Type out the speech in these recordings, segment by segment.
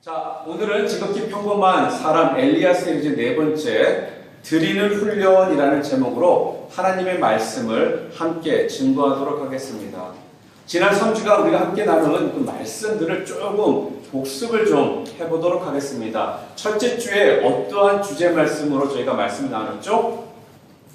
자, 오늘은 지극히 평범한 사람 엘리야 시리즈 네 번째 드리는 훈련이라는 제목으로 하나님의 말씀을 함께 증거하도록 하겠습니다. 지난 3주간 우리가 함께 나눈 그 말씀들을 조금 복습을 좀 해보도록 하겠습니다. 첫째 주에 어떠한 주제 말씀으로 저희가 말씀을 나눴죠?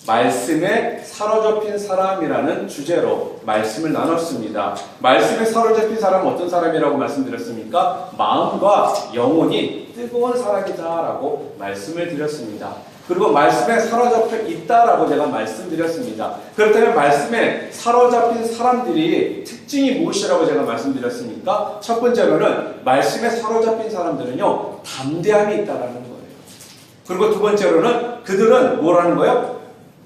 말씀에 사로잡힌 사람이라는 주제로 말씀을 나눴습니다. 말씀에 사로잡힌 사람은 어떤 사람이라고 말씀드렸습니까? 마음과 영혼이 뜨거운 사람이다라고 말씀을 드렸습니다. 그리고 말씀에 사로잡혀 있다라고 제가 말씀드렸습니다. 그렇다면 말씀에 사로잡힌 사람들이 특징이 무엇이라고 제가 말씀드렸습니까? 첫 번째로는 말씀에 사로잡힌 사람들은요, 담대함이 있다라는 거예요. 그리고 두 번째로는 그들은 뭐라는 거예요?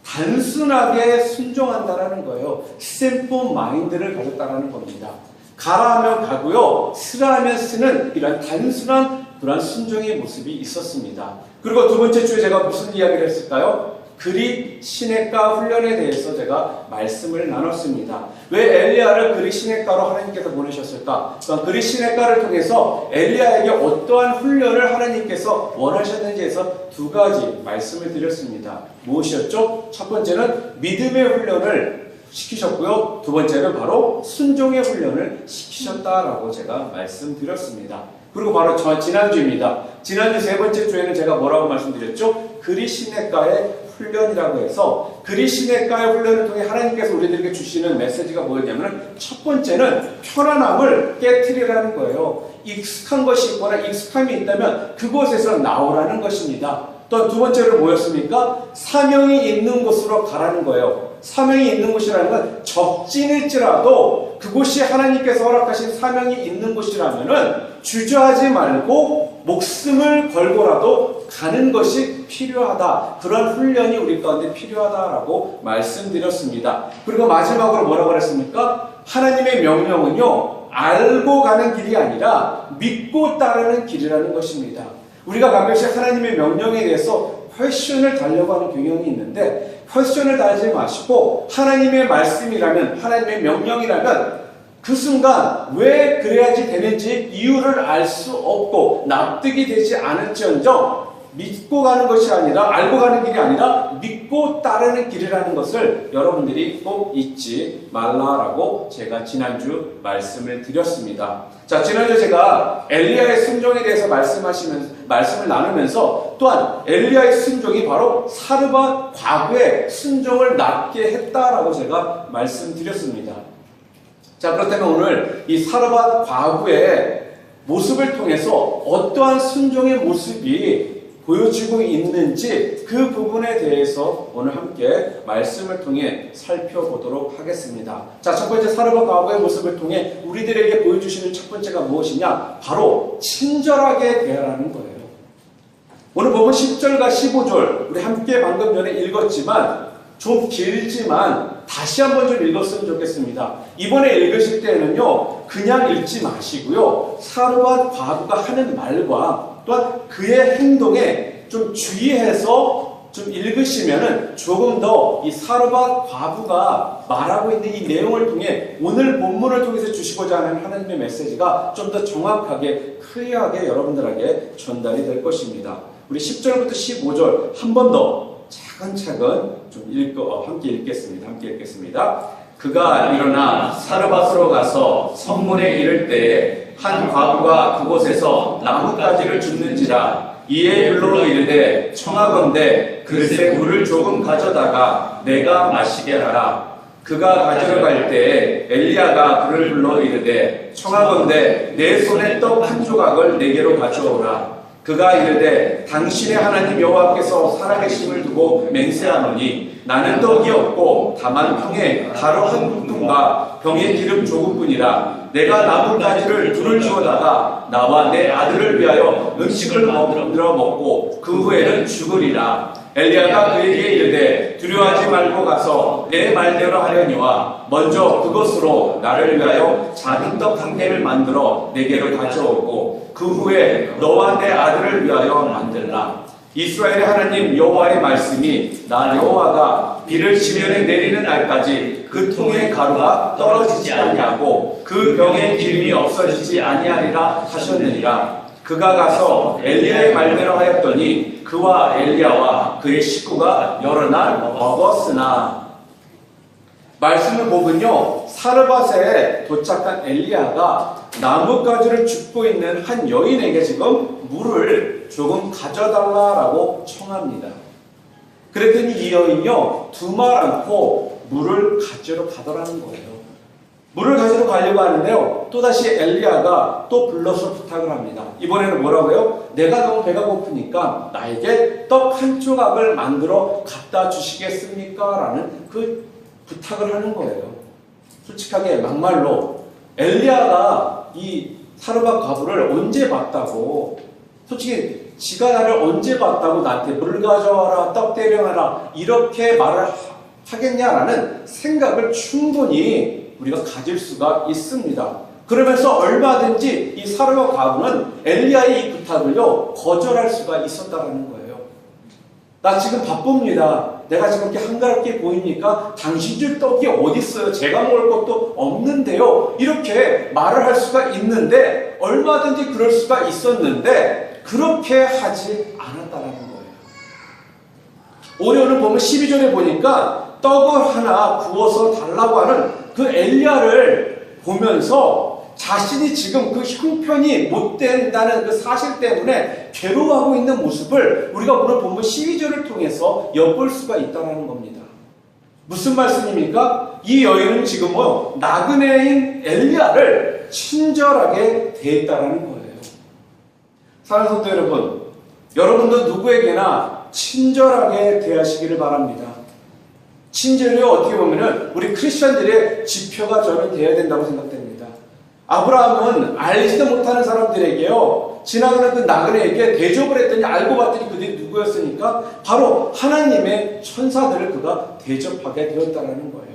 단순하게 순종한다라는 거예요. 심플 마인드를 가졌다라는 겁니다. 가라 하면 가고요, 쓰라 하면 쓰는 이런 단순한 그런 순종의 모습이 있었습니다. 그리고 두 번째 주에 제가 무슨 이야기를 했을까요? 그리 시냇가 훈련에 대해서 제가 말씀을 나눴습니다. 왜 엘리야를 그리 시냇가로 하나님께서 보내셨을까? 그리 시냇가를 통해서 엘리야에게 어떠한 훈련을 하나님께서 원하셨는지에서 두 가지 말씀을 드렸습니다. 무엇이었죠? 첫 번째는 믿음의 훈련을 시키셨고요, 두 번째는 바로 순종의 훈련을 시키셨다라고 제가 말씀드렸습니다. 그리고 바로 지난주입니다. 지난주 세 번째 주에는 제가 뭐라고 말씀드렸죠? 그리 시냇가의 훈련이라고 해서 그리 시냇가의 훈련을 통해 하나님께서 우리들에게 주시는 메시지가 뭐였냐면, 첫 번째는 편안함을 깨트리라는 거예요. 익숙한 것이 있거나 익숙함이 있다면 그곳에서 나오라는 것입니다. 또 두 번째로 뭐였습니까? 사명이 있는 곳으로 가라는 거예요. 사명이 있는 곳이라는 건 적진일지라도 그곳이 하나님께서 허락하신 사명이 있는 곳이라면은 주저하지 말고 목숨을 걸고라도 가는 것이 필요하다. 그런 훈련이 우리 가운데 필요하다라고 말씀드렸습니다. 그리고 마지막으로 뭐라고 그랬습니까? 하나님의 명령은요, 알고 가는 길이 아니라 믿고 따르는 길이라는 것입니다. 우리가 가끔씩 하나님의 명령에 대해서 퀘스천을 달려고 하는 경향이 있는데, 퀘스천을 달지 마시고 하나님의 말씀이라면, 하나님의 명령이라면 그 순간 왜 그래야지 되는지 이유를 알 수 없고 납득이 되지 않을지언정 믿고 가는 것이 아니라, 알고 가는 길이 아니라 믿고 따르는 길이라는 것을 여러분들이 꼭 잊지 말라라고 제가 지난주 말씀을 드렸습니다. 자, 지난주 제가 엘리야의 순종에 대해서 말씀을 나누면서 또한 엘리야의 순종이 바로 사르밧 과부의 순종을 낳게 했다라고 제가 말씀드렸습니다. 자, 그렇다면 오늘 이 사르밧 과부의 모습을 통해서 어떠한 순종의 모습이 보여지고 있는지 그 부분에 대해서 오늘 함께 말씀을 통해 살펴보도록 하겠습니다. 자, 첫 번째 사르밧 과부의 모습을 통해 우리들에게 보여주시는 첫 번째가 무엇이냐? 바로 친절하게 대하라는 거예요. 오늘 보면 10절과 15절 우리 함께 방금 전에 읽었지만 좀 길지만 다시 한번 좀 읽었으면 좋겠습니다. 이번에 읽으실 때는요, 그냥 읽지 마시고요, 사르밧 과부가 하는 말과 또한 그의 행동에 좀 주의해서 좀 읽으시면은 조금 더 이 사르밧 과부가 말하고 있는 이 내용을 통해 오늘 본문을 통해서 주시고자 하는 하나님의 메시지가 좀 더 정확하게 클리어하게 여러분들에게 전달이 될 것입니다. 우리 10절부터 15절 한 번 더 차근차근 좀 함께 읽겠습니다. 그가 일어나 사르밧으로 가서 성문에 이를 때에 한 과부가 그곳에서 나뭇가지를 줍는지라. 이에 불러 이르되 청하건대 그릇에 물을 조금 가져다가 내가 마시게 하라. 그가 가지러 갈 때에 엘리야가 그를 불러 이르되 청하건대 내 손에 떡 한 조각을 내게로 가져오라. 그가 이르되 당신의 하나님 여호와께서 살아계심을 두고 맹세하노니 나는 떡이 없고 다만 통에 가루 한 움큼과 병에 기름 조금뿐이라. 내가 나뭇가지를 둘을 주어다가 나와 내 아들을 위하여 음식을 만들어 먹고 그 후에는 죽으리라. 엘리야가 그에게 이르되 두려워하지 말고 가서 내 말대로 하려니와 먼저 그것으로 나를 위하여 작은 떡 한 개를 만들어 내게로 가져오고 그 후에 너와 내 아들을 위하여 만들라. 이스라엘의 하나님 여호와의 말씀이 나 여호와가 비를 지면에 내리는 날까지 그 통의 가루가 떨어지지 아니하고 그 병의 기름이 없어지지 아니하리라 하셨느니라. 그가 가서 엘리야의 말대로 하였더니 그와 엘리야와 그의 식구가 여러 날 먹었으나. 말씀을 보면요, 사르밧에 도착한 엘리야가 나뭇가지를 줍고 있는 한 여인에게 지금 물을 조금 가져달라고 청합니다. 그랬더니 이 여인이요, 두말 않고 물을 가지러 가더라는 거예요. 물을 가지러 가려고 하는데요, 또다시 엘리야가 또 불러서 부탁을 합니다. 이번에는 뭐라고요? 내가 너무 배가 고프니까 나에게 떡 한 조각을 만들어 갖다 주시겠습니까? 라는 그 부탁을 하는 거예요. 솔직하게 막말로 엘리야가 이 사르밧 과부를 언제 봤다고, 솔직히 지가 나를 언제 봤다고 나한테 물 가져와라, 떡 대령하라 이렇게 말을 하겠냐라는 생각을 충분히 우리가 가질 수가 있습니다. 그러면서 얼마든지 이 사르밧 과부는 엘리야의 이 부탁을요 거절할 수가 있었다는 거예요. 나 지금 바쁩니다. 내가 지금 이렇게 한가롭게 보이니까 당신 줄 떡이 어디 있어요? 제가 먹을 것도 없는데요. 이렇게 말을 할 수가 있는데, 얼마든지 그럴 수가 있었는데 그렇게 하지 않았다는 거예요. 오늘 보면 12절에 보니까 떡을 하나 구워서 달라고 하는 그 엘리야를 보면서 자신이 지금 그 형편이 못 된다는 그 사실 때문에 괴로워하고 있는 모습을 우리가 오늘 본문 12절을 통해서 엿볼 수가 있다는 겁니다. 무슨 말씀입니까? 이 여인은 지금 나그네인 엘리야를 친절하게 대했다는 거예요. 사랑하는 성도 여러분, 여러분도 누구에게나 친절하게 대하시기를 바랍니다. 친절이 어떻게 보면 우리 크리스천들의 지표가 저는 되어야 된다고 생각됩니다. 아브라함은 알지도 못하는 사람들에게요, 지나가는 그 나그네에게 대접을 했더니 알고 봤더니 그들이 누구였으니까 바로 하나님의 천사들을 그가 대접하게 되었다는 거예요.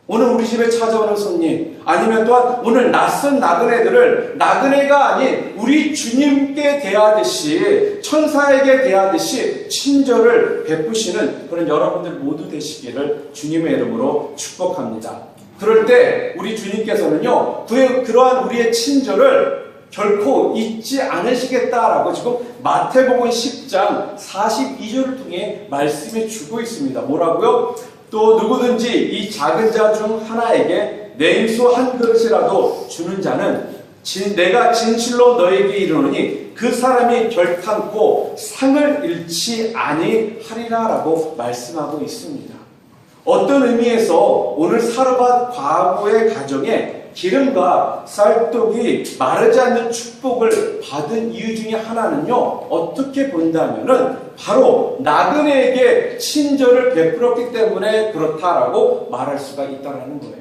오늘 우리 집에 찾아오는 손님, 아니면 또한 오늘 낯선 나그네들을 나그네가 아닌 우리 주님께 대하듯이, 천사에게 대하듯이 친절을 베푸시는 그런 여러분들 모두 되시기를 주님의 이름으로 축복합니다. 그럴 때 우리 주님께서는요, 그러한 우리의 친절을 결코 잊지 않으시겠다라고 지금 마태복음 10장 42절을 통해 말씀해 주고 있습니다. 뭐라고요? 또 누구든지 이 작은 자 중 하나에게 냉수 한 그릇이라도 주는 자는 내가 진실로 너에게 이르노니 그 사람이 결탄코 상을 잃지 아니하리라라고 말씀하고 있습니다. 어떤 의미에서 오늘 사르밧 과부의 가정에 기름과 쌀떡이 마르지 않는 축복을 받은 이유 중에 하나는요, 어떻게 본다면은 바로 나그네에게 친절을 베풀었기 때문에 그렇다라고 말할 수가 있다는 거예요.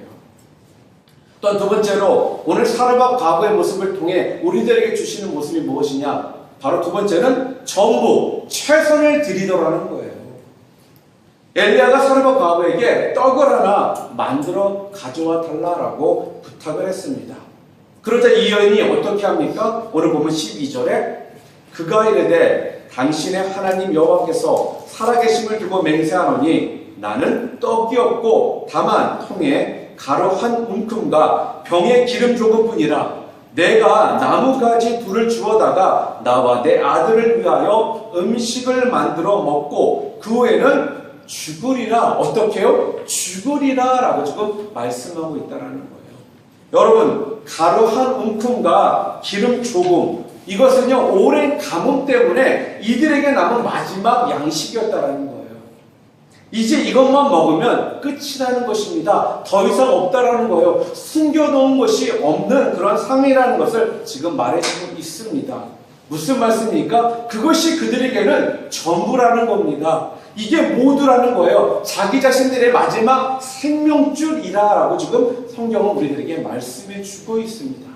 또 두 번째로 오늘 사르밧 과부의 모습을 통해 우리들에게 주시는 모습이 무엇이냐? 바로 두 번째는 전부 최선을 드리더라는 거예요. 엘리야가 사르밧 과부에게 떡을 하나 만들어 가져와 달라고 부탁을 했습니다. 그러자 이 여인이 어떻게 합니까? 오늘 보면 12절에 그가 이르되 당신의 하나님 여호와께서 살아계심을 두고 맹세하노니 나는 떡이 없고 다만 통에 가루 한 움큼과 병에 기름 조금뿐이라. 내가 나무가지 둘을 주워다가 나와 내 아들을 위하여 음식을 만들어 먹고 그 후에는 죽으리라. 어떻게요? 죽으리라 라고 지금 말씀하고 있다는 거예요. 여러분, 가루 한 움큼과 기름 조금, 이것은요 오랜 가뭄 때문에 이들에게 남은 마지막 양식이었다는 거예요. 이제 이것만 먹으면 끝이라는 것입니다. 더 이상 없다라는 거예요. 숨겨놓은 것이 없는 그런 상이라는 것을 지금 말해주고 있습니다. 무슨 말씀입니까? 그것이 그들에게는 전부라는 겁니다. 이게 모두라는 거예요. 자기 자신들의 마지막 생명줄이라고 지금 성경은 우리들에게 말씀해 주고 있습니다.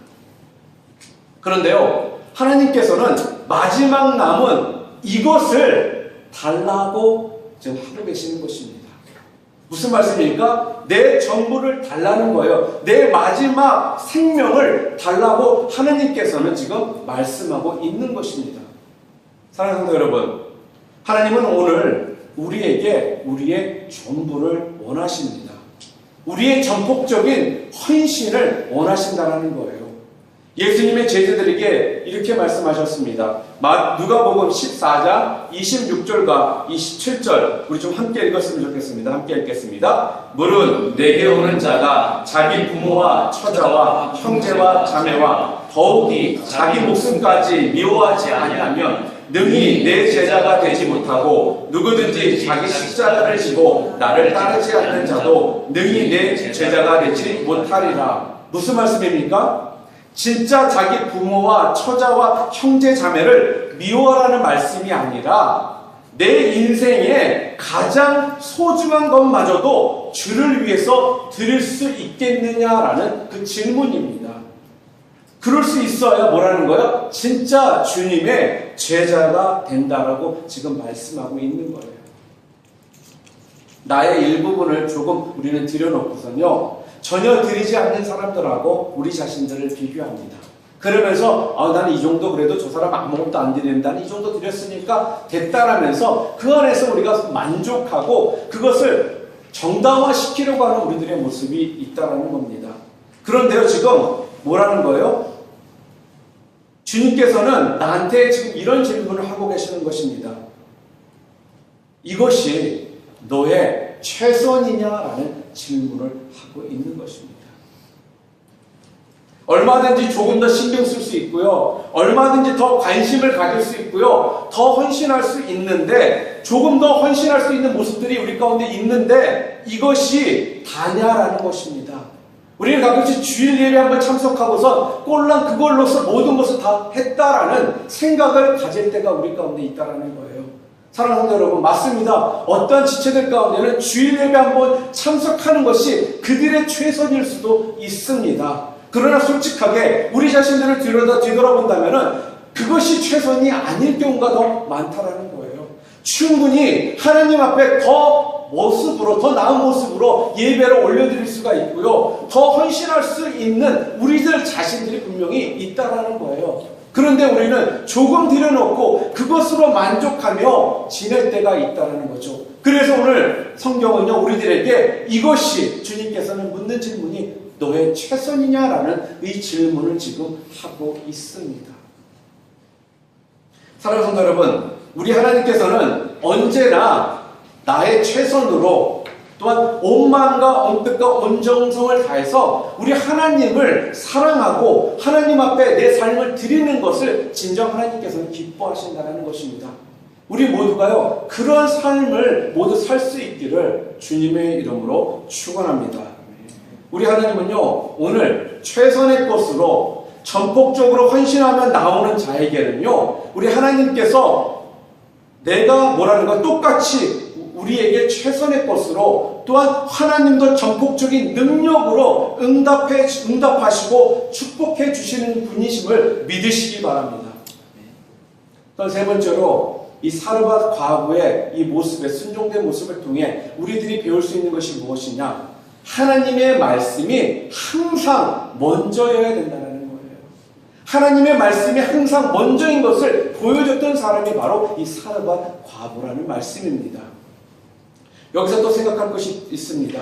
그런데요, 하나님께서는 마지막 남은 이것을 달라고 지금 하고 계시는 것입니다. 무슨 말씀입니까? 내 전부를 달라는 거예요. 내 마지막 생명을 달라고 하나님께서는 지금 말씀하고 있는 것입니다. 사랑하는 성도 여러분, 하나님은 오늘 우리에게 우리의 전부를 원하십니다. 우리의 전폭적인 헌신을 원하신다는 거예요. 예수님의 제자들에게 이렇게 말씀하셨습니다. 누가복음 14장 26절과 27절 우리 좀 함께 읽었으면 좋겠습니다. 함께 읽겠습니다. 물은 내게 오는 자가 자기 부모와 처자와 형제와 자매와 더욱이 자기 목숨까지 미워하지 아니하면 능히 내 제자가 되지 못하고 누구든지 자기 십자가를 지고 나를 따르지 않는 자도 능히 내 제자가 되지 못하리라. 무슨 말씀입니까? 진짜 자기 부모와 처자와 형제 자매를 미워하라는 말씀이 아니라 내 인생에 가장 소중한 것마저도 주를 위해서 드릴 수 있겠느냐라는 그 질문입니다. 그럴 수 있어야 뭐라는 거예요? 진짜 주님의 제자가 된다라고 지금 말씀하고 있는 거예요. 나의 일부분을 조금 우리는 들여놓고선요, 전혀 드리지 않는 사람들하고 우리 자신들을 비교합니다. 그러면서 나는 이 정도 그래도 저 사람 아무것도 안 드리는데 나는 이 정도 드렸으니까 됐다라면서 그 안에서 우리가 만족하고 그것을 정당화시키려고 하는 우리들의 모습이 있다라는 겁니다. 그런데요, 지금 뭐라는 거예요? 주님께서는 나한테 지금 이런 질문을 하고 계시는 것입니다. 이것이 너의 최선이냐라는 질문을 하고 있는 것입니다. 얼마든지 조금 더 신경 쓸 수 있고요. 얼마든지 더 관심을 가질 수 있고요. 더 헌신할 수 있는데 조금 더 헌신할 수 있는 모습들이 우리 가운데 있는데 이것이 다냐라는 것입니다. 우리는 가끔씩 주일 예배 한번 참석하고서 꼴랑 그걸로서 모든 것을 다 했다라는 생각을 가질 때가 우리 가운데 있다라는 거예요. 사랑하는 여러분, 맞습니다. 어떠한 지체들 가운데는 주일 예배 한번 참석하는 것이 그들의 최선일 수도 있습니다. 그러나 솔직하게 우리 자신들을 뒤돌아본다면 그것이 최선이 아닐 경우가 더 많다라는 거예요. 충분히 하나님 앞에 더 나은 모습으로 예배를 올려드릴 수가 있고요. 더 헌신할 수 있는 우리들 자신들이 분명히 있다라는 거예요. 그런데 우리는 조금 들여놓고 그것으로 만족하며 지낼 때가 있다는 거죠. 그래서 오늘 성경은요, 우리들에게 이것이 주님께서는 묻는 질문이 너의 최선이냐라는 이 질문을 지금 하고 있습니다. 사랑하는 성도 여러분, 우리 하나님께서는 언제나 나의 최선으로 또한 온 마음과 온 뜻과 온 정성을 다해서 우리 하나님을 사랑하고 하나님 앞에 내 삶을 드리는 것을 진정 하나님께서는 기뻐하신다는 것입니다. 우리 모두가요, 그런 삶을 모두 살 수 있기를 주님의 이름으로 축원합니다. 우리 하나님은요, 오늘 최선의 것으로 전폭적으로 헌신하며 나오는 자에게는요, 우리 하나님께서 내가 뭐라는 건 똑같이 우리에게 최선의 것으로 또한 하나님도 전폭적인 능력으로 응답하시고 축복해 주시는 분이심을 믿으시기 바랍니다. 또 세 번째로 이 사르밧 과부의 이 모습의 순종된 모습을 통해 우리들이 배울 수 있는 것이 무엇이냐? 하나님의 말씀이 항상 먼저여야 된다는 거예요. 하나님의 말씀이 항상 먼저인 것을 보여줬던 사람이 바로 이 사르밧 과부라는 말씀입니다. 여기서 또 생각할 것이 있습니다.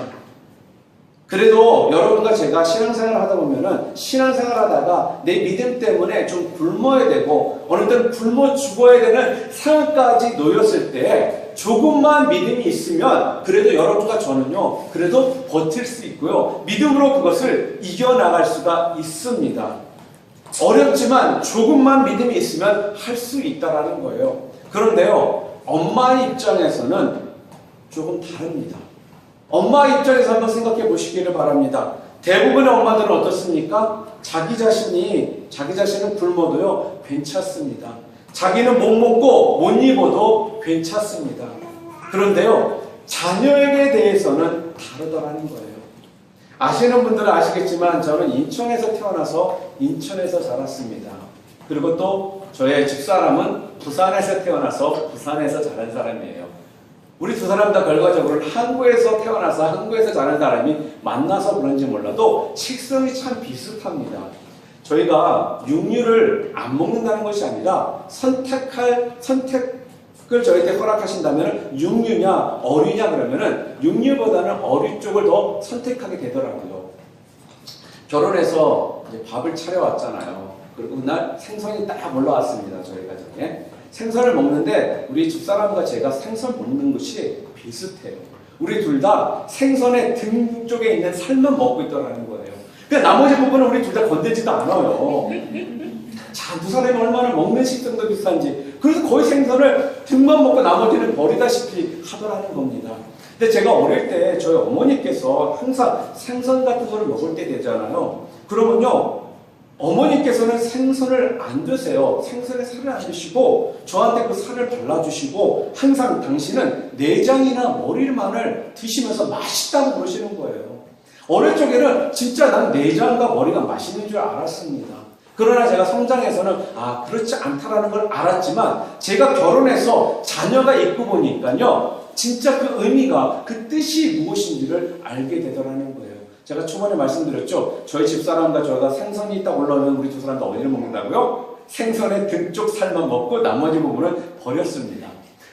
그래도 여러분과 제가 신앙생활을 하다 보면은 신앙생활 하다가 내 믿음 때문에 좀 굶어야 되고 어느 때는 굶어 죽어야 되는 상황까지 놓였을 때 조금만 믿음이 있으면 그래도 여러분과 저는요, 그래도 버틸 수 있고요, 믿음으로 그것을 이겨나갈 수가 있습니다. 어렵지만 조금만 믿음이 있으면 할 수 있다라는 거예요. 그런데요, 엄마 입장에서는 조금 다릅니다. 엄마 입장에서 한번 생각해 보시기를 바랍니다. 대부분의 엄마들은 어떻습니까? 자기 자신은 굶어도요, 괜찮습니다. 자기는 못 먹고 못 입어도 괜찮습니다. 그런데요, 자녀에게 대해서는 다르다라는 거예요. 아시는 분들은 아시겠지만 저는 인천에서 태어나서 인천에서 자랐습니다. 그리고 또 저의 집사람은 부산에서 태어나서 부산에서 자란 사람이에요. 우리 두 사람 다 결과적으로 한국에서 태어나서 한국에서 자란 사람이 만나서 그런지 몰라도 식성이 참 비슷합니다. 저희가 육류를 안 먹는다는 것이 아니라 선택을 저희한테 허락하신다면 육류냐 어류냐 그러면은 육류보다는 어류 쪽을 더 선택하게 되더라고요. 결혼해서 이제 밥을 차려왔잖아요. 그리고 그날 생선이 딱 올라왔습니다. 저희 가정에. 생선을 먹는데 우리 집사람과 제가 생선 먹는 것이 비슷해요. 우리 둘 다 생선의 등 쪽에 있는 살만 먹고 있더라는 거예요. 그러니까 나머지 부분은 우리 둘 다 건들지도 않아요. 자, 두 사람이 얼마나 먹는 식성도 비슷한지. 그래서 거의 생선을 등만 먹고 나머지는 버리다시피 하더라는 겁니다. 근데 제가 어릴 때 저희 어머니께서 항상 생선 같은 거를 먹을 때 되잖아요. 그러면요, 어머니께서는 생선을 안 드세요. 생선의 살을 안 드시고 저한테 그 살을 발라주시고 항상 당신은 내장이나 머리만을 드시면서 맛있다고 그러시는 거예요. 어릴 적에는 진짜 난 내장과 머리가 맛있는 줄 알았습니다. 그러나 제가 성장해서는 그렇지 않다라는 걸 알았지만 제가 결혼해서 자녀가 있고 보니까요, 진짜 그 의미가, 그 뜻이 무엇인지를 알게 되더라는 거예요. 제가 초반에 말씀드렸죠. 저희 집사람과 저가 생선이 딱 올라오면 우리 두 사람 다 어디를 먹는다고요? 생선의 등쪽 살만 먹고 나머지 부분은 버렸습니다.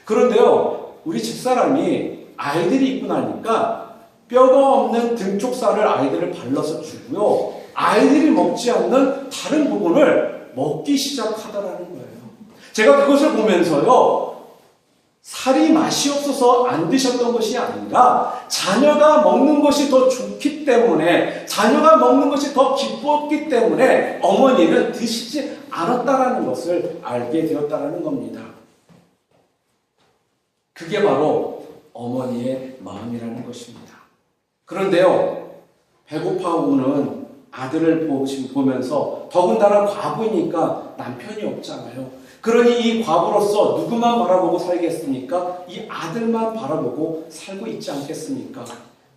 그런데요, 우리 집사람이 아이들이 있고 나니까 뼈가 없는 등쪽 살을 아이들을 발라서 주고요, 아이들이 먹지 않는 다른 부분을 먹기 시작하더라는 거예요. 제가 그것을 보면서요, 살이 맛이 없어서 안 드셨던 것이 아니라 자녀가 먹는 것이 더 좋기 때문에, 자녀가 먹는 것이 더 기뻤기 때문에 어머니는 드시지 않았다라는 것을 알게 되었다라는 겁니다. 그게 바로 어머니의 마음이라는 것입니다. 그런데요, 배고파 우는 아들을 보면서, 더군다나 과부니까 남편이 없잖아요. 그러니 이 과부로서 누구만 바라보고 살겠습니까? 이 아들만 바라보고 살고 있지 않겠습니까?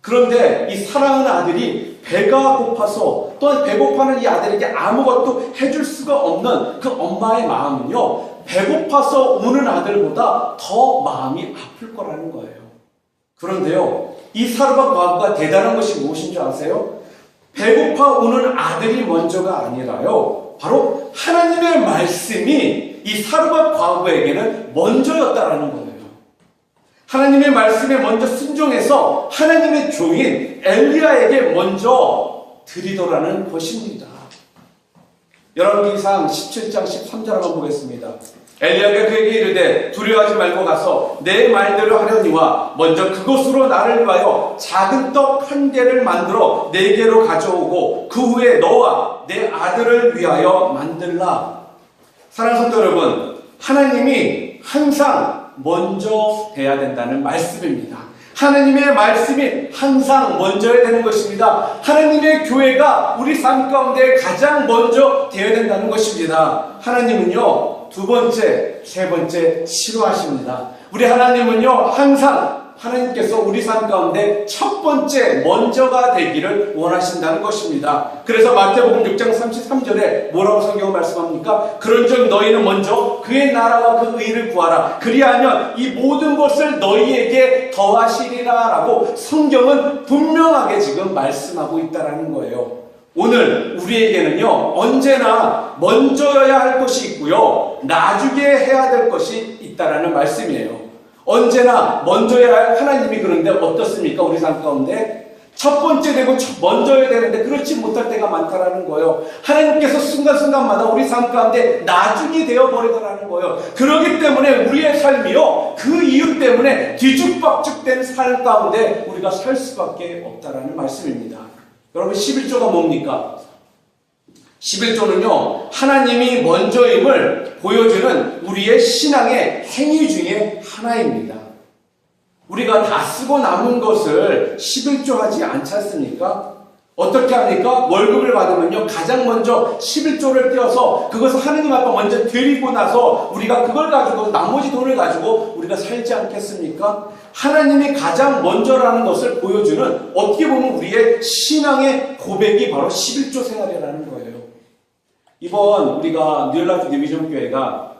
그런데 이 사랑하는 아들이 배가 고파서, 또한 배고파는 이 아들에게 아무것도 해줄 수가 없는 그 엄마의 마음은요, 배고파서 우는 아들보다 더 마음이 아플 거라는 거예요. 그런데요, 이 사르밧 과부가 대단한 것이 무엇인 줄 아세요? 배고파 우는 아들이 먼저가 아니라요, 바로 하나님의 말씀이 이 사르밧 과부에게는 먼저였다라는 거예요. 하나님의 말씀에 먼저 순종해서 하나님의 종인 엘리야에게 먼저 드리더라는 것입니다. 열왕기상 17장 13절 한번 보겠습니다. 엘리야가 그에게 이르되 두려워하지 말고 가서 내 말대로 하려니와 먼저 그곳으로 나를 위하여 작은 떡 한 개를 만들어 내게로 가져오고 그 후에 너와 내 아들을 위하여 만들라. 사랑하는 성도 여러분, 하나님이 항상 먼저 돼야 된다는 말씀입니다. 하나님의 말씀이 항상 먼저야 되는 것입니다. 하나님의 교회가 우리 삶 가운데 가장 먼저 되어야 된다는 것입니다. 하나님은요, 두 번째, 세 번째 싫어하십니다. 우리 하나님은요, 항상 하나님께서 우리 삶 가운데 첫 번째 먼저가 되기를 원하신다는 것입니다. 그래서 마태복음 6장 33절에 뭐라고 성경은 말씀합니까? 그런즉 너희는 먼저 그의 나라와 그 의를 구하라. 그리하면 이 모든 것을 너희에게 더하시리라 라고 성경은 분명하게 지금 말씀하고 있다는 거예요. 오늘 우리에게는요, 언제나 먼저여야 할 것이 있고요, 나중에 해야 될 것이 있다라는 말씀이에요. 언제나 먼저야 할 하나님이, 그런데 어떻습니까? 우리 삶 가운데 첫 번째 되고 먼저야 되는데 그렇지 못할 때가 많다라는 거예요. 하나님께서 순간순간마다 우리 삶 가운데 나중이 되어버리더라는 거예요. 그렇기 때문에 우리의 삶이요, 그 이유 때문에 뒤죽박죽된 삶 가운데 우리가 살 수밖에 없다라는 말씀입니다. 여러분, 11조가 뭡니까? 11조는요, 하나님이 먼저임을 보여주는 우리의 신앙의 행위 중에 하나입니다. 우리가 다 쓰고 남은 것을 11조 하지 않지 않습니까? 어떻게 합니까? 월급을 받으면요, 가장 먼저 11조를 떼어서 그것을 하느님 앞에 먼저 드리고 나서 우리가 그걸 가지고 나머지 돈을 가지고 우리가 살지 않겠습니까? 하나님이 가장 먼저라는 것을 보여주는, 어떻게 보면 우리의 신앙의 고백이 바로 11조 생활이라는 거예요. 이번 우리가 뉴라이프 디비전 교회가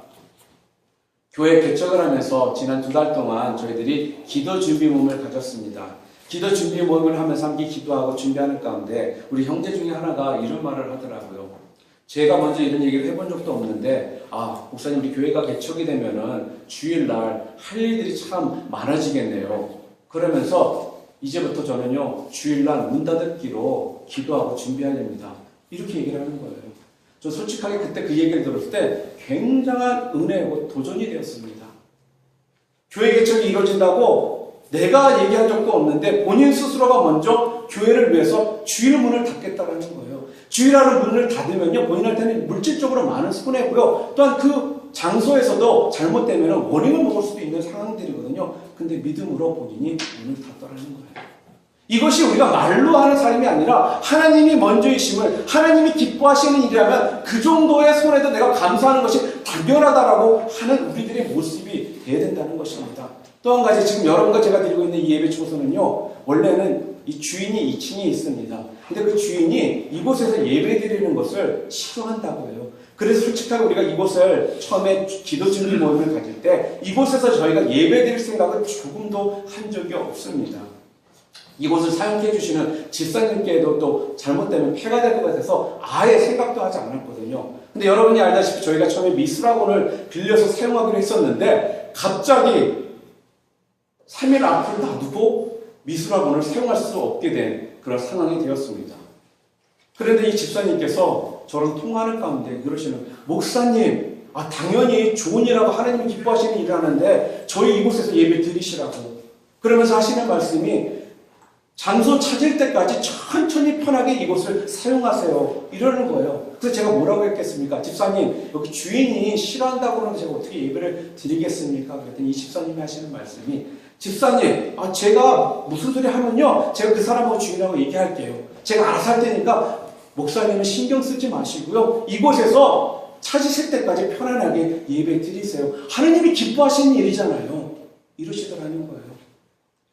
교회 개척을 하면서 지난 2달 동안 저희들이 기도 준비 모임을 가졌습니다. 기도 준비 모임을 하면서 함께 기도하고 준비하는 가운데 우리 형제 중에 하나가 이런 말을 하더라고요. 제가 먼저 이런 얘기를 해본 적도 없는데, 목사님, 우리 교회가 개척이 되면은 주일날 할 일들이 참 많아지겠네요. 그러면서 이제부터 저는요, 주일날 문 닫기로 기도하고 준비하렵니다. 이렇게 얘기를 하는 거예요. 저 솔직하게 그때 그 얘기를 들었을 때 굉장한 은혜고 도전이 되었습니다. 교회 개척이 이루어진다고 내가 얘기한 적도 없는데 본인 스스로가 먼저 교회를 위해서 주일 문을 닫겠다라는 거예요. 주일하는 문을 닫으면요, 본인한테는 물질적으로 많은 손해고요. 또한 그 장소에서도 잘못되면 원인을 먹을 수도 있는 상황들이거든요. 근데 믿음으로 본인이 문을 닫더라는 거예요. 이것이 우리가 말로 하는 삶이 아니라 하나님이 먼저이심을, 하나님이 기뻐하시는 일이라면 그 정도의 손해도 내가 감사하는 것이 당연하다라고 하는 우리들의 모습이 되어야 된다는 것입니다. 또 한 가지, 지금 여러분과 제가 드리고 있는 이 예배 초소는요, 원래는 이 주인이 2층에 있습니다. 근데 그 주인이 이곳에서 예배 드리는 것을 싫어한다고 해요. 그래서 솔직하게 우리가 이곳을 처음에 기도 준비 모임을 가질 때 이곳에서 저희가 예배 드릴 생각은 조금도 한 적이 없습니다. 이곳을 사용해 주시는 집사님께도 또 잘못되면 폐가 될 것 같아서 아예 생각도 하지 않았거든요. 근데 여러분이 알다시피 저희가 처음에 미술학원을 빌려서 사용하기로 했었는데 갑자기 3일 앞을 놔두고 미술학원을 사용할 수 없게 된 그런 상황이 되었습니다. 그런데 이 집사님께서 저랑 통화하는 가운데 그러시는, 목사님, 당연히 좋은 일하고 하나님이 기뻐하시는 일을 하는데 저희 이곳에서 예배 드리시라고. 그러면서 하시는 말씀이 장소 찾을 때까지 천천히 편하게 이곳을 사용하세요, 이러는 거예요. 그래서 제가 뭐라고 했겠습니까? 집사님, 여기 주인이 싫어한다고 그러는데 제가 어떻게 예배를 드리겠습니까? 그랬더니 이 집사님이 하시는 말씀이, 집사님, 제가 무슨 소리 하면요, 제가 그 사람하고 주인하고 얘기할게요. 제가 알아서 할 테니까 목사님은 신경 쓰지 마시고요, 이곳에서 찾으실 때까지 편안하게 예배 드리세요. 하나님이 기뻐하시는 일이잖아요. 이러시더라는 거예요.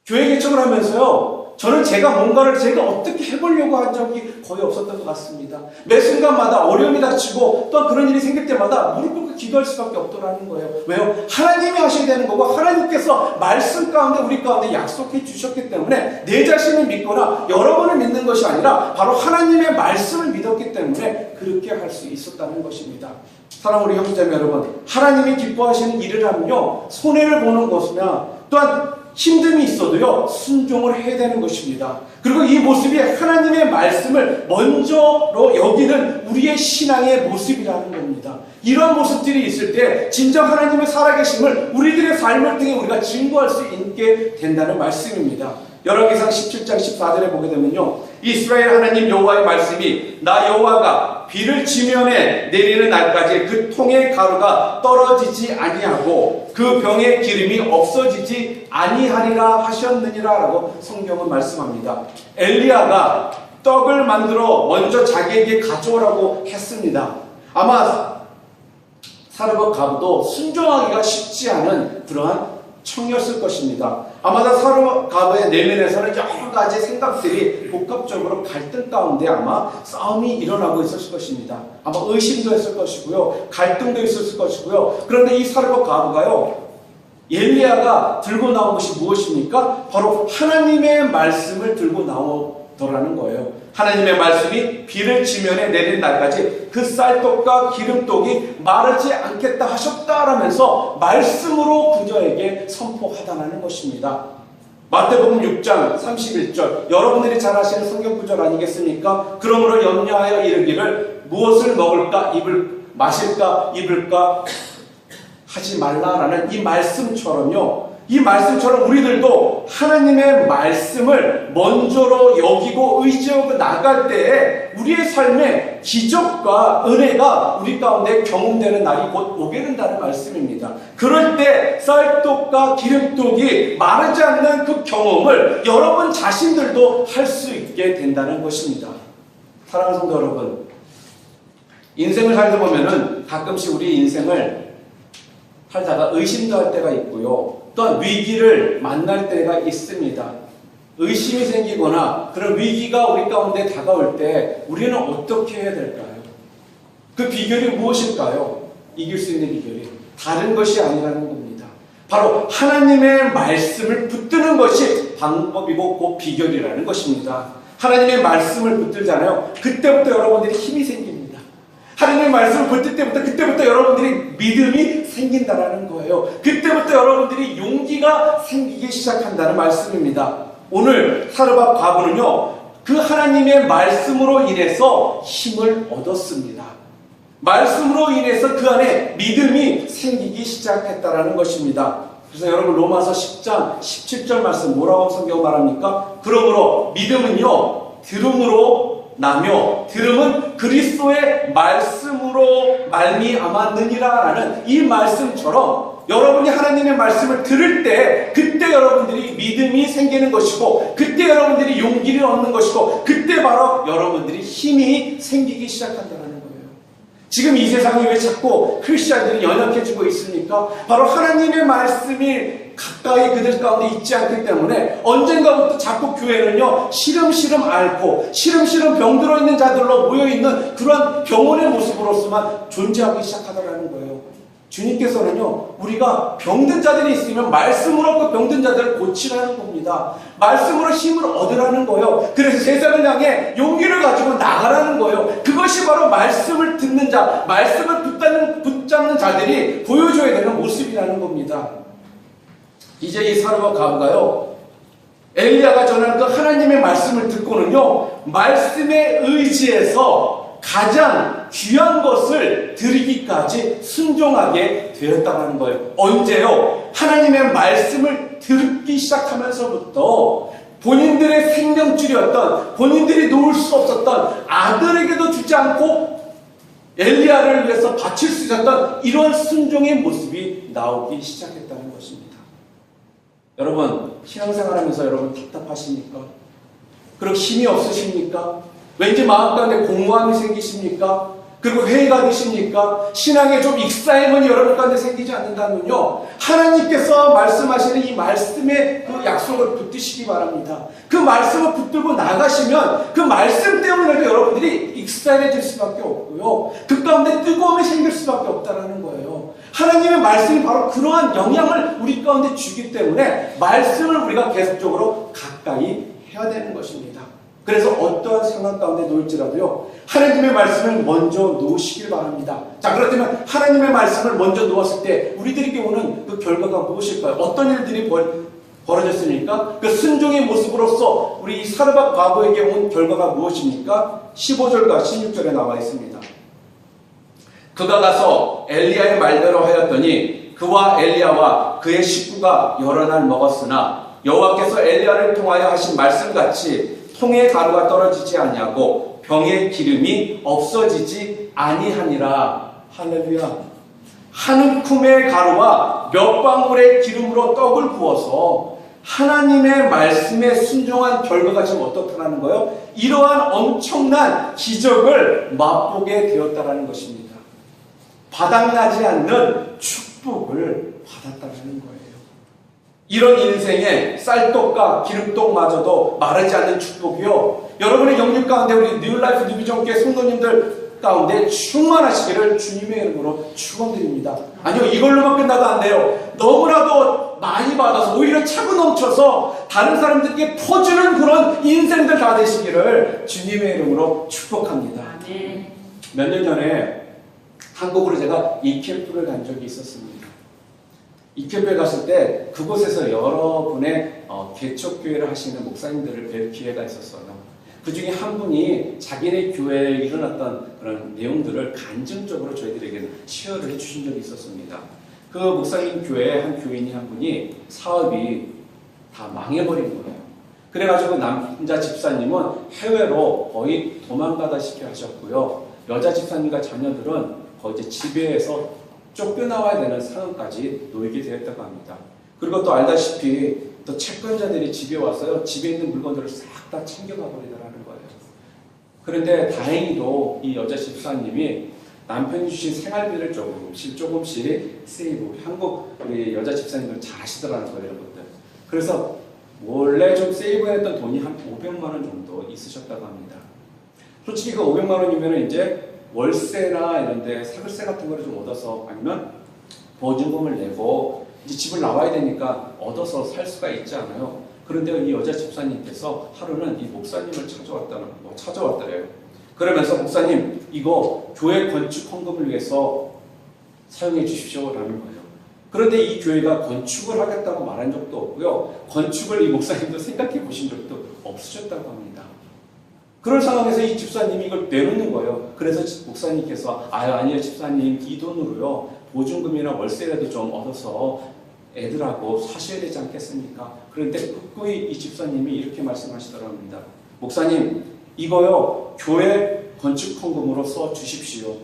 교회 개척을 하면서요, 저는 제가 어떻게 해보려고 한 적이 거의 없었던 것 같습니다. 매 순간마다 어려움이 닥치고 또 그런 일이 생길 때마다 무릎 꿇고 기도할 수밖에 없더라는 거예요. 왜요? 하나님이 하셔야 되는 거고 하나님께서 말씀 가운데 우리 가운데 약속해 주셨기 때문에 내 자신을 믿거나 여러분을 믿는 것이 아니라 바로 하나님의 말씀을 믿었기 때문에 그렇게 할 수 있었다는 것입니다. 사랑하는 우리 형제자매 여러분, 하나님이 기뻐하시는 일을 하면요, 손해를 보는 것이나 또한 힘듦이 있어도요, 순종을 해야 되는 것입니다. 그리고 이 모습이 하나님의 말씀을 먼저로 여기는 우리의 신앙의 모습이라는 겁니다. 이런 모습들이 있을 때 진정 하나님의 살아계심을 우리들의 삶을 통해 우리가 증거할 수 있게 된다는 말씀입니다. 열왕기상 17장 14절에 보게 되면요, 이스라엘 하나님 여호와의 말씀이 나 여호와가 비를 지면에 내리는 날까지 그 통의 가루가 떨어지지 아니하고 그 병의 기름이 없어지지 아니하리라 하셨느니라 라고 성경은 말씀합니다. 엘리야가 떡을 만들어 먼저 자기에게 가져오라고 했습니다. 아마 사르밧 가부도 순종하기가 쉽지 않은 그러한 청이었을 것입니다. 아마도 사르밧 가부의 내면에서는 여러 가지 생각들이 복합적으로 갈등 가운데 아마 싸움이 일어나고 있었을 것입니다. 아마 의심도 했을 것이고요, 갈등도 있었을 것이고요. 그런데 이 사르밧 가부가요, 엘리야가 들고 나온 것이 무엇입니까? 바로 하나님의 말씀을 들고 나오더라는 거예요. 하나님의 말씀이 비를 지면에 내린 날까지 그 쌀떡과 기름떡이 마르지 않겠다 하셨다라면서 말씀으로 그저에게 선포하다라는 것입니다. 마태복음 6장 31절, 여러분들이 잘 아시는 성경 구절 아니겠습니까? 그러므로 염려하여 이르기를 무엇을 먹을까, 마실까, 입을까 하지 말라라는 이 말씀처럼요, 이 말씀처럼 우리들도 하나님의 말씀을 먼저로 여기고 의지하고 나갈 때에 우리의 삶에 기적과 은혜가 우리 가운데 경험되는 날이 곧 오게 된다는 말씀입니다. 그럴 때 쌀떡과 기름떡이 마르지 않는 그 경험을 여러분 자신들도 할 수 있게 된다는 것입니다. 사랑하는 성도 여러분, 인생을 살다 보면은 가끔씩 우리 인생을 살다가 의심도 할 때가 있고요, 또한 위기를 만날 때가 있습니다. 의심이 생기거나 그런 위기가 우리 가운데 다가올 때 우리는 어떻게 해야 될까요? 그 비결이 무엇일까요? 이길 수 있는 비결이 다른 것이 아니라는 겁니다. 바로 하나님의 말씀을 붙드는 것이 방법이고 그 비결이라는 것입니다. 하나님의 말씀을 붙들잖아요. 그때부터 여러분들이 힘이 생깁니다. 하나님의 말씀을 붙들 때부터 그때부터 여러분들이 믿음이 생긴다라는 거예요. 그때부터 여러분들이 용기가 생기기 시작한다는 말씀입니다. 오늘 사르밧 가부는요, 그 하나님의 말씀으로 인해서 힘을 얻었습니다. 말씀으로 인해서 그 안에 믿음이 생기기 시작했다라는 것입니다. 그래서 여러분 로마서 10장 17절 말씀 뭐라고 성경 말합니까? 그러므로 믿음은요 들음으로 나며 들음은 그리스도의 말씀으로 말미암았느니라라는 이 말씀처럼 여러분이 하나님의 말씀을 들을 때 그때 여러분들이 믿음이 생기는 것이고 그때 여러분들이 용기를 얻는 것이고 그때 바로 여러분들이 힘이 생기기 시작한다는 거예요. 지금 이 세상이 왜 자꾸 크리스천들이 연약해지고 있습니까? 바로 하나님의 말씀이 가까이 그들 가운데 있지 않기 때문에 언젠가부터 자꾸 교회는요 시름시름 앓고 시름시름 병들어 있는 자들로 모여있는 그러한 병원의 모습으로서만 존재하기 시작하더라는 거예요. 주님께서는요 우리가 병든 자들이 있으면 말씀으로 그 병든 자들을 고치라는 겁니다. 말씀으로 힘을 얻으라는 거예요. 그래서 세상을 향해 용기를 가지고 나가라는 거예요. 그것이 바로 말씀을 듣는 자, 말씀을 붙잡는 자들이 보여줘야 되는 모습이라는 겁니다. 이제 이 사르밧 가브가요 엘리야가 전하는 그 하나님의 말씀을 듣고는요 말씀에 의지해서 가장 귀한 것을 드리기까지 순종하게 되었다는 거예요. 언제요? 하나님의 말씀을 듣기 시작하면서부터 본인들의 생명줄이었던 본인들이 놓을 수 없었던 아들에게도 주지 않고 엘리야를 위해서 바칠 수 있었던 이런 순종의 모습이 나오기 시작했다는 것입니다. 여러분 신앙생활하면서 여러분 답답하십니까? 그리고 힘이 없으십니까? 왠지 마음 가운데 공허함이 생기십니까? 그리고 회의가 되십니까? 신앙에 좀 익사임은 여러분 가운데 생기지 않는다면요 하나님께서 말씀하시는 이 말씀의 그 약속을 붙드시기 바랍니다. 그 말씀을 붙들고 나가시면 그 말씀 때문에도 여러분들이 익사해질 수밖에 없고요 그 가운데 뜨거움이 생길 수밖에 없다는 거예요. 하나님의 말씀이 바로 그러한 영향을 우리 가운데 주기 때문에 말씀을 우리가 계속적으로 가까이 해야 되는 것입니다. 그래서 어떠한 상황 가운데 놓일지라도요 하나님의 말씀을 먼저 놓으시길 바랍니다. 자 그렇다면 하나님의 말씀을 먼저 놓았을 때 우리들에게 오는 그 결과가 무엇일까요? 어떤 일들이 벌어졌습니까? 그 순종의 모습으로서 우리 사르밧 과부에게 온 결과가 무엇입니까? 15절과 16절에 나와 있습니다. 그가 가서 엘리야의 말대로 하였더니 그와 엘리야와 그의 식구가 여러 날 먹었으나 여호와께서 엘리야를 통하여 하신 말씀같이 통의 가루가 떨어지지 아니하고 병의 기름이 없어지지 아니하니라. 할렐루야. 한 움큼의 가루와 몇 방울의 기름으로 떡을 부어서 하나님의 말씀에 순종한 결과가 지금 어떻다는 거예요? 이러한 엄청난 기적을 맛보게 되었다는 것입니다. 바닥나지 않는 축복을 받았다는 거예요. 이런 인생에 쌀떡과 기름떡마저도 마르지 않는 축복이요 여러분의 영육 가운데 우리 뉴라이프 뉴비전교회 성도님들 가운데 충만하시기를 주님의 이름으로 축원드립니다. 아니요 이걸로만 끝나도 안 돼요. 너무나도 많이 받아서 오히려 차고 넘쳐서 다른 사람들에게 퍼주는 그런 인생들 다 되시기를 주님의 이름으로 축복합니다. 몇 년 전에 한국으로 제가 이캠프를 간 적이 있었습니다. 이캠프에 갔을 때 그곳에서 여러분의 개척교회를 하시는 목사님들을 뵐 기회가 있었어요. 그 중에 한 분이 자기네 교회에 일어났던 그런 내용들을 간증적으로 저희들에게 시어를 해주신 적이 있었습니다. 그 목사님 교회에 한 교인이 한 분이 사업이 다 망해버린 거예요. 그래가지고 남자 집사님은 해외로 거의 도망가다시피 하셨고요. 여자 집사님과 자녀들은 거의 이제 집에서 쫓겨나와야 되는 상황까지 놓이게 되었다고 합니다. 그리고 또 알다시피 또 채권자들이 집에 와서요 집에 있는 물건들을 싹 다 챙겨가 버리더라는 거예요. 그런데 다행히도 이 여자 집사님이 남편이 주신 생활비를 조금씩 세이브, 한국 우리 여자 집사님들 잘 하시더라는 거예요, 여러분들. 그래서 원래 좀 세이브했던 돈이 한 500만 원 정도 있으셨다고 합니다. 솔직히 그 500만 원이면 이제 월세나 이런 데 사글세 같은 거를 좀 얻어서 아니면 보증금을 내고 이제 집을 나와야 되니까 얻어서 살 수가 있지 않아요. 그런데 이 여자 집사님께서 하루는 이 목사님을 찾아왔더래요. 그러면서 목사님 이거 교회 건축 헌금을 위해서 사용해 주십시오라는 거예요. 그런데 이 교회가 건축을 하겠다고 말한 적도 없고요. 건축을 이 목사님도 생각해 보신 적도 없으셨다고 합니다. 그런 상황에서 이 집사님이 이걸 내놓는 거예요. 그래서 목사님께서 아니요 집사님, 이 돈으로요 보증금이나 월세라도 좀 얻어서 애들하고 사셔야 되지 않겠습니까? 그런데 끄꾸이 이 집사님이 이렇게 말씀하시더라고 합니다. 목사님, 이거요 교회 건축 헌금으로 써 주십시오.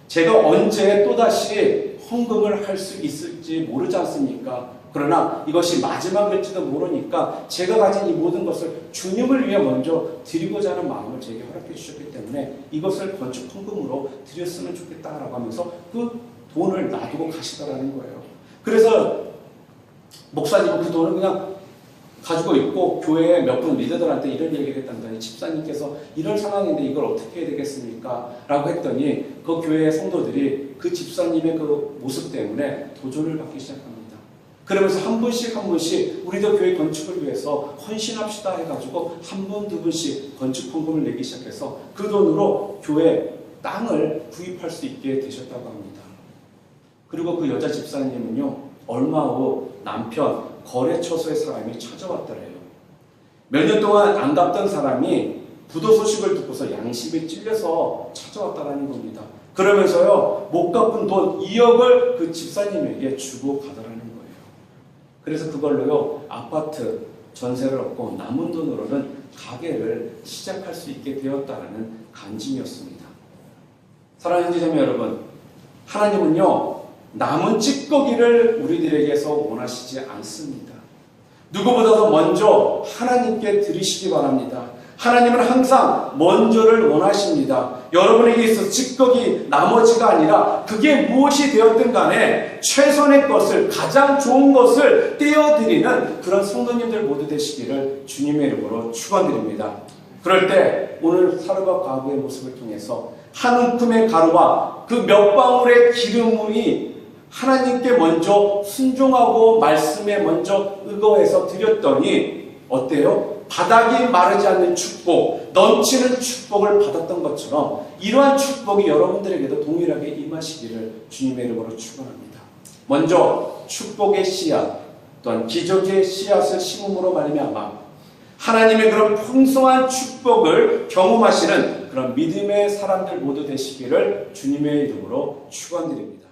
제가 언제 또다시 헌금을 할 수 있을지 모르지 않습니까? 그러나 이것이 마지막일지도 모르니까 제가 가진 이 모든 것을 주님을 위해 먼저 드리고자 하는 마음을 제게 허락해 주셨기 때문에 이것을 건축 헌금으로 드렸으면 좋겠다라고 하면서 그 돈을 놔두고 가시더라는 거예요. 그래서 목사님은 그 돈을 그냥 가지고 있고 교회에 몇 분 리더들한테 이런 얘기를 했답니다. 집사님께서 이런 상황인데 이걸 어떻게 해야 되겠습니까? 라고 했더니 그 교회의 성도들이 그 집사님의 그 모습 때문에 도전을 받기 시작합니다. 그러면서 한 분씩 우리도 교회 건축을 위해서 헌신합시다 해가지고 한 분, 두 분씩 건축 헌금을 내기 시작해서 그 돈으로 교회 땅을 구입할 수 있게 되셨다고 합니다. 그리고 그 여자 집사님은요 얼마 후 남편 거래처소의 사람이 찾아왔더래요. 몇 년 동안 안 갚던 사람이 부도 소식을 듣고서 양심에 찔려서 찾아왔다는 겁니다. 그러면서요 못 갚은 돈 2억을 그 집사님에게 주고 가더라는 거예요. 그래서 그걸로요 아파트 전세를 얻고 남은 돈으로는 가게를 시작할 수 있게 되었다는 간증이었습니다. 사랑하는 형제자매 여러분, 하나님은요 남은 찌꺼기를 우리들에게서 원하시지 않습니다. 누구보다도 먼저 하나님께 드리시기 바랍니다. 하나님은 항상 먼저를 원하십니다. 여러분에게 있어서 찌꺼기 나머지가 아니라 그게 무엇이 되었든 간에 최선의 것을, 가장 좋은 것을 떼어드리는 그런 성도님들 모두 되시기를 주님의 이름으로 축원드립니다. 그럴 때 오늘 사르밧 과부의 모습을 통해서 한 움큼의 가루와 그 몇 방울의 기름이 하나님께 먼저 순종하고 말씀에 먼저 의거해서 드렸더니 어때요? 바닥이 마르지 않는 축복, 넘치는 축복을 받았던 것처럼 이러한 축복이 여러분들에게도 동일하게 임하시기를 주님의 이름으로 축원합니다. 먼저 축복의 씨앗 또한 기적의 씨앗을 심음으로 말미암아 하나님의 그런 풍성한 축복을 경험하시는 그런 믿음의 사람들 모두 되시기를 주님의 이름으로 축원드립니다.